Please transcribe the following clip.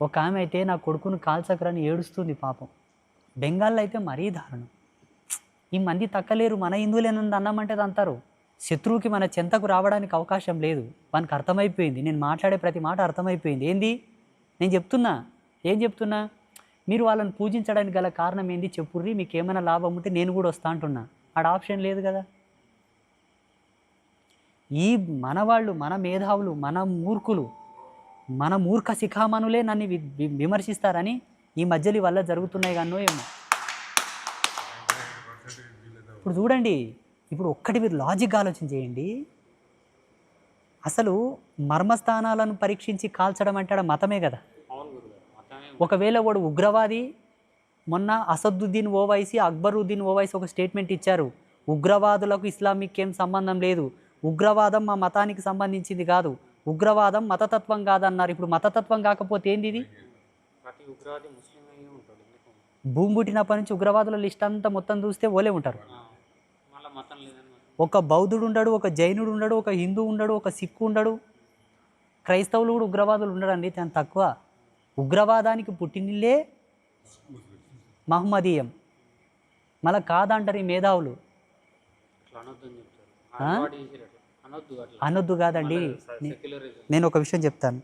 ఒక ఆమె అయితే నా కొడుకును కాల్చకరని ఏడుస్తుంది పాపం. బెంగాల్లో అయితే మరీ దారుణం. ఈ మంది తక్కలేరు, మన హిందువులేనని అన్నామంటే అంటారు. శత్రువుకి మన చెంతకు రావడానికి అవకాశం లేదు. వానికి అర్థమైపోయింది, నేను మాట్లాడే ప్రతి మాట అర్థమైపోయింది. ఏంది నేను చెప్తున్నా, ఏం చెప్తున్నా, మీరు వాళ్ళని పూజించడానికి గల కారణం ఏంది చెప్పుర్రి, మీకు ఏమైనా లాభం ఉంటే నేను కూడా వస్తా అంటున్నా. ఆడ ఆప్షన్ లేదు కదా. ఈ మన వాళ్ళు, మన మేధావులు, మన మూర్ఖులు, మన మూర్ఖ శిఖామణులే నన్ను విమర్శిస్తారని ఈ మధ్యలో వల్ల జరుగుతున్నాయి కన్నో ఏమో. ఇప్పుడు చూడండి, ఇప్పుడు ఒక్కటి మీరు లాజిక్ ఆలోచన చేయండి. అసలు మర్మస్థానాలను పరీక్షించి కాల్చడం అంటే ఆడ మతమే కదా. ఒకవేళ వాడు ఉగ్రవాది, మొన్న అసదుద్దీన్ ఓవైసీ, అక్బరుద్దీన్ ఓవైసీ ఒక స్టేట్మెంట్ ఇచ్చారు, ఉగ్రవాదులకు ఇస్లామిక్ ఏం సంబంధం లేదు, ఉగ్రవాదం మా మతానికి సంబంధించింది కాదు, ఉగ్రవాదం మతతత్వం కాదన్నారు. ఇప్పుడు మతతత్వం కాకపోతే ఏంది ఇది? భూమి పుట్టినప్పటి నుంచి ఉగ్రవాదుల లిస్ట్ అంతా మొత్తం చూస్తే ఓలే ఉంటారు. ఒక బౌద్ధుడు ఉండడు, ఒక జైనుడు ఉండడు, ఒక హిందూ ఉండడు, ఒక సిక్కు ఉండడు, క్రైస్తవులు కూడా ఉగ్రవాదులు ఉండడండి చాలా తక్కువ. ఉగ్రవాదానికి పుట్టినిల్లే మహమ్మదీయం. మళ్ళా కాదంటారు ఈ మేధావులు. అనొద్దు కాదండి. నేను ఒక విషయం చెప్తాను.